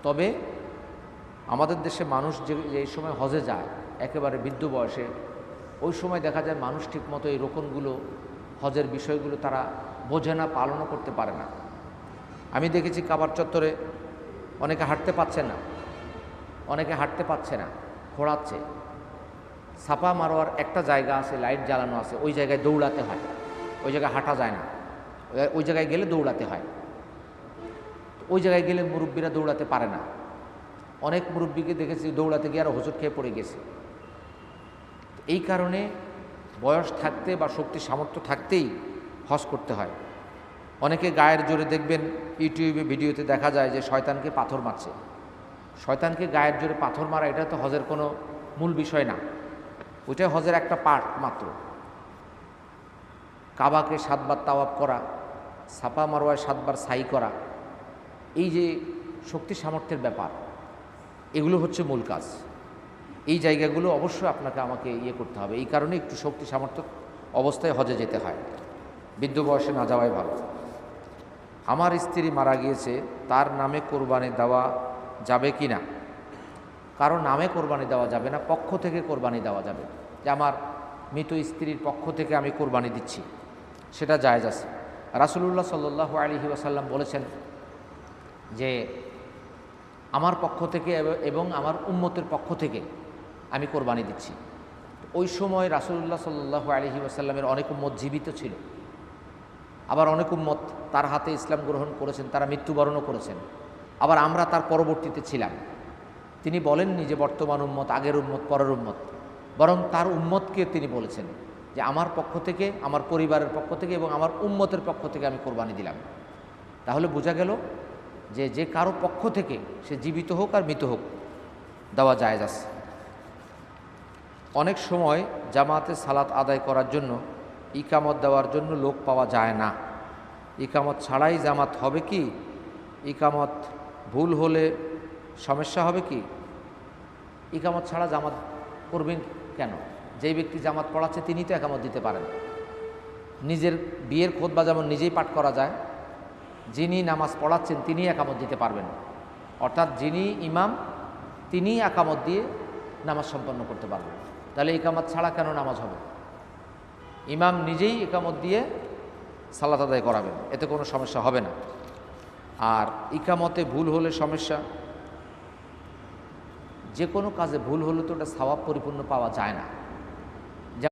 তবে আমাদের দেশে মানুষ যে সময় হজে যায় একেবারে বৃদ্ধ বয়সে, ওই সময় দেখা যায় মানুষ ঠিকমতো এই রোকনগুলো, হজের বিষয়গুলো তারা বোঝে না, পালনও করতে পারে না। আমি দেখেছি কাবার চত্বরে অনেকে হাঁটতে পারছে না, খোঁড়াচ্ছে। সাফা মারোয়ার একটা জায়গা আছে, লাইট জ্বালানো আছে, ওই জায়গায় দৌড়াতে হয়, ওই জায়গায় হাঁটা যায় না, ওই জায়গায় গেলে দৌড়াতে হয়। ওই জায়গায় গেলে মুরব্বীরা দৌড়াতে পারে না। অনেক মুরব্বীকে দেখেছি দৌড়াতে গিয়ে আরও হোঁচট খেয়ে পড়ে গেছে। এই কারণে বয়স থাকতে বা শক্তি সামর্থ্য থাকতেই হজ করতে হয়। অনেকে গায়ের জোরে দেখবেন ইউটিউবে ভিডিওতে দেখা যায় যে শয়তানকে পাথর মারছে। শয়তানকে গায়ের জোরে পাথর মারা এটা তো হজের কোনো মূল বিষয় না, ওইটাই হজের একটা পার্ট মাত্র। কাবাকে 7 বার তাওয়াফ করা, সাফা মারওয়ায় 7 বার সাই করা, এই যে শক্তি সামর্থ্যের ব্যাপার, এগুলো হচ্ছে মূল কাজ। এই জায়গাগুলো অবশ্যই আপনাকে আমাকে করতে হবে। এই কারণে একটু শক্তি সামর্থ্য অবস্থায় হজে যেতে হয়, বৃদ্ধ বয়সে না যাওয়াই ভালো। আমার স্ত্রী মারা গিয়েছে, তার নামে কোরবানি দেওয়া যাবে কি না? কারো নামে কোরবানি দেওয়া যাবে না, পক্ষ থেকে কোরবানি দেওয়া যাবে। যে আমার মৃত স্ত্রীর পক্ষ থেকে আমি কোরবানি দিচ্ছি, সেটা জায়েজ আছে। রাসূলুল্লাহ সাল্লাল্লাহু আলাইহি ওয়াসাল্লাম বলেছেন যে আমার পক্ষ থেকে এবং আমার উম্মতের পক্ষ থেকে আমি কোরবানি দিচ্ছি। ওই সময় রাসূলুল্লাহ সাল্লাল্লাহু আলাইহি ওয়াসাল্লামের অনেক উম্মত জীবিত ছিল, আবার অনেক উম্মত তার হাতে ইসলাম গ্রহণ করেছেন, তারা মৃত্যুবরণও করেছেন, আবার আমরা তার পরবর্তীতে ছিলাম। তিনি বলেননি যে বর্তমান উম্মত, আগের উম্মত, পরের উম্মত, বরং তার উম্মতকে তিনি বলেছেন যে আমার পক্ষ থেকে, আমার পরিবারের পক্ষ থেকে এবং আমার উম্মতের পক্ষ থেকে আমি কোরবানি দিলাম। তাহলে বোঝা গেল যে যে কারো পক্ষ থেকে, সে জীবিত হোক আর মৃত হোক, দেওয়া জায়েজ আছে। অনেক সময় জামাতে সালাত আদায় করার জন্য ইকামত দেওয়ার জন্য লোক পাওয়া যায় না, ইকামত ছাড়াই জামাত হবে কি? ইকামত ভুল হলে সমস্যা হবে কি? ইকামত ছাড়া জামাত করবেন কেন? যেই ব্যক্তি জামাত পড়াচ্ছে তিনি তো একামত দিতে পারেন। নিজের বিয়ের খুতবা যেমন নিজেই পাঠ করা যায়, যিনি নামাজ পড়াচ্ছেন তিনি একামত দিতে পারবেন। অর্থাৎ যিনি ইমাম তিনি একামত দিয়ে নামাজ সম্পন্ন করতে পারবেন। তাহলে ইকামত ছাড়া কেন নামাজ হবে? ইমাম নিজেই ইকামত দিয়ে সালাত আদায় করাবেন, এতে কোনো সমস্যা হবে না। আর ইকামতে ভুল হলে সমস্যা, যে কোনো কাজে ভুল হলে তো ওটা সওয়াব পরিপূর্ণ পাওয়া যায় না।